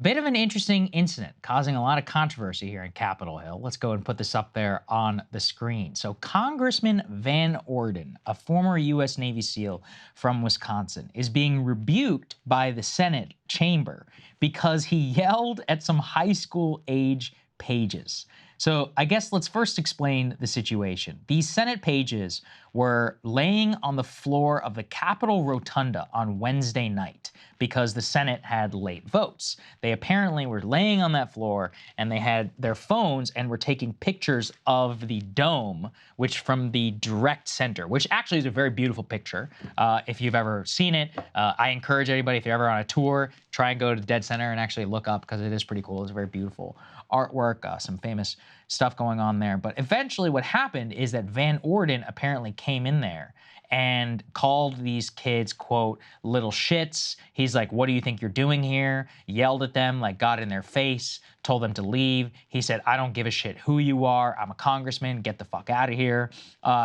Bit of an interesting incident causing a lot of controversy here in Capitol Hill. Let's go and put this up there on the screen. So Congressman Van Orden, a former U.S. Navy SEAL from Wisconsin, is being rebuked by the Senate chamber because he yelled at some high school age pages. So I guess let's first explain the situation. These Senate pages were laying on the floor of the Capitol Rotunda on Wednesday night because the Senate had late votes. They apparently were laying on that floor and they had their phones and were taking pictures of the dome, which from the direct center, which actually is a very beautiful picture. If you've ever seen it, I encourage anybody, if you're ever on a tour, try and go to the dead center and actually look up because it is pretty cool. It's very beautiful artwork, some famous stuff going on there. But eventually what happened is that Van Orden apparently came in there and called these kids, quote, little shits. He's like, what do you think you're doing here? Yelled at them, like got in their face, told them to leave. He said, I don't give a shit who you are. I'm a congressman. Get the fuck out of here.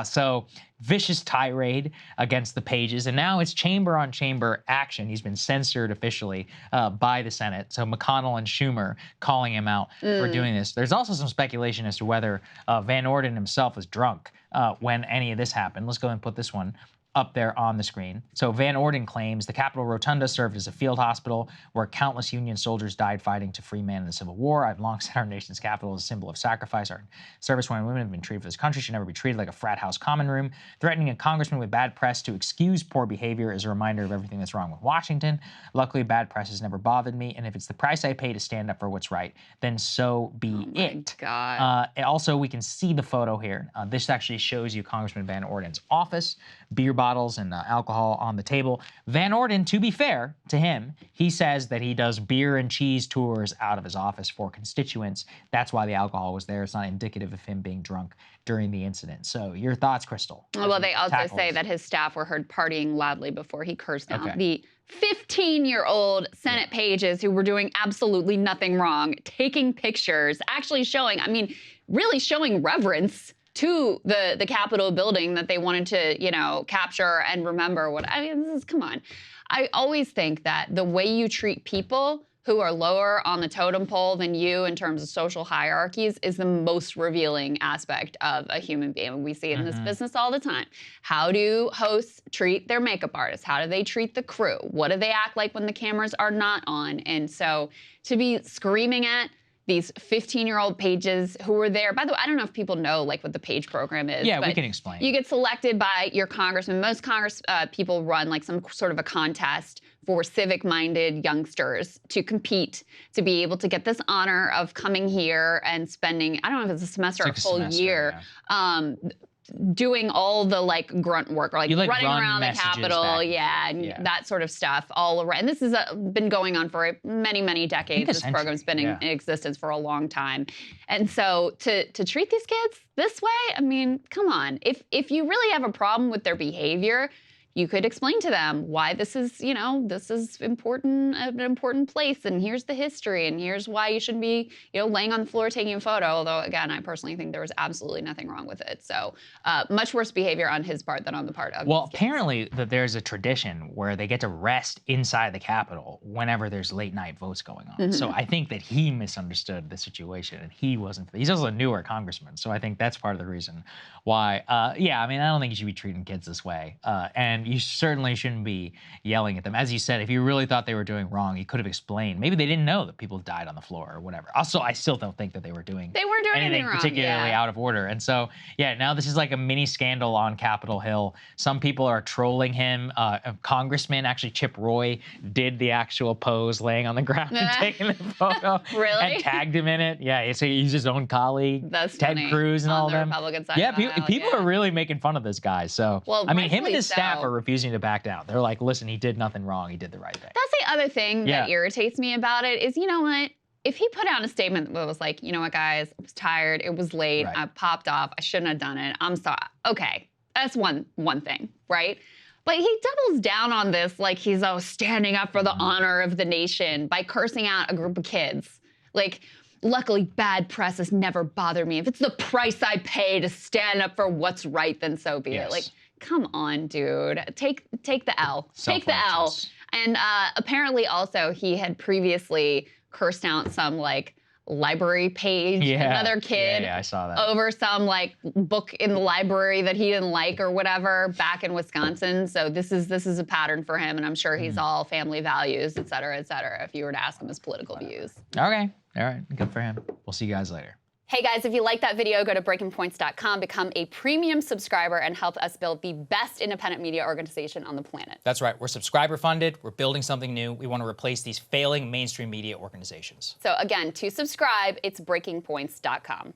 So vicious tirade against the pages. And now it's chamber on chamber action. He's been censored officially by the Senate. So McConnell and Schumer calling him out for doing this. There's also some speculation as to whether Van Orden himself was drunk when any of this happened. Let's go and put this one up there on the screen. So Van Orden claims the Capitol Rotunda served as a field hospital where countless Union soldiers died fighting to free man in the Civil War. I've long said our nation's capital is a symbol of sacrifice. Our servicemen and women have been treated for this country should never be treated like a frat house common room. Threatening a congressman with bad press to excuse poor behavior is a reminder of everything that's wrong with Washington. Luckily, bad press has never bothered me, and if it's the price I pay to stand up for what's right, then so be it. God. Also, we can see the photo here. This actually shows you Congressman Van Orden's office, beer bottles and alcohol on the table. Van Orden, to be fair to him, he says that he does beer and cheese tours out of his office for constituents. That's why the alcohol was there. It's not indicative of him being drunk during the incident. So your thoughts, Krystal? Well, they also say that his staff were heard partying loudly before he cursed out the 15-year-old Senate pages who were doing absolutely nothing wrong, taking pictures, actually showing, I mean, really showing reverence to the Capitol building that they wanted to, you know, capture and remember. What I mean, this is, come on. I always think that the way you treat people who are lower on the totem pole than you in terms of social hierarchies is the most revealing aspect of a human being. We see it in this business all the time. How do hosts treat their makeup artists? How do they treat the crew? What do they act like when the cameras are not on? And so to be screaming at these 15-year-old pages who were there. By the way, I don't know if people know like what the page program is. Yeah, we can explain. You get selected by your congressman. Most Congress people run like some sort of a contest for civic-minded youngsters to compete, to be able to get this honor of coming here and spending, I don't know if it's a semester or a full year, doing all the like grunt work, or like running around the Capitol, and that sort of stuff all around. And this has been going on for many, many decades. This program's been in existence for a long time. And so to treat these kids this way, I mean, come on. If you really have a problem with their behavior, you could explain to them why this is, you know, this is important, an important place, and here's the history, and here's why you shouldn't be, you know, laying on the floor taking a photo. Although, again, I personally think there was absolutely nothing wrong with it. So much worse behavior on his part than on the part of Well, apparently that there's a tradition where they get to rest inside the Capitol whenever there's late night votes going on. So I think that he misunderstood the situation, and he wasn't. He's also a newer congressman, so I think that's part of the reason why. Yeah, I mean, I don't think you should be treating kids this way, and you certainly shouldn't be yelling at them. As you said, if you really thought they were doing wrong, you could have explained. Maybe they didn't know that people died on the floor or whatever. Also, I still don't think that they weren't doing anything wrong, particularly out of order. And so, yeah, now this is like a mini scandal on Capitol Hill. Some people are trolling him. A congressman, actually Chip Roy, did the actual pose laying on the ground and taking the photo. Really? And tagged him in it. Yeah, he's his own colleague. That's Ted funny. Cruz and all the them. Republican side Yeah, of the aisle, people are really making fun of this guy. So, well, I mean, him and his staff so. are refusing to back down. They're like, listen, he did nothing wrong. He did the right thing. That's the other thing that irritates me about it is, you know what? If he put out a statement that was like, you know what, guys, I was tired. It was late. I popped off. I shouldn't have done it. I'm sorry. Okay, that's one thing, right? But he doubles down on this like he's standing up for the honor of the nation by cursing out a group of kids. Like, luckily, bad press has never bothered me. If it's the price I pay to stand up for what's right, then so be it. Like, come on, dude. Take the L. Take the L. And apparently also he had previously cursed out some like library page, another kid Yeah, I saw that. over some like book in the library that he didn't like or whatever back in Wisconsin. So this is a pattern for him, and I'm sure he's all family values, et cetera, if you were to ask him his political views. Okay, all right, good for him. We'll see you guys later. Hey guys, if you like that video, go to breakingpoints.com, become a premium subscriber, and help us build the best independent media organization on the planet. That's right. We're subscriber funded. We're building something new. We want to replace these failing mainstream media organizations. So again, to subscribe, it's breakingpoints.com.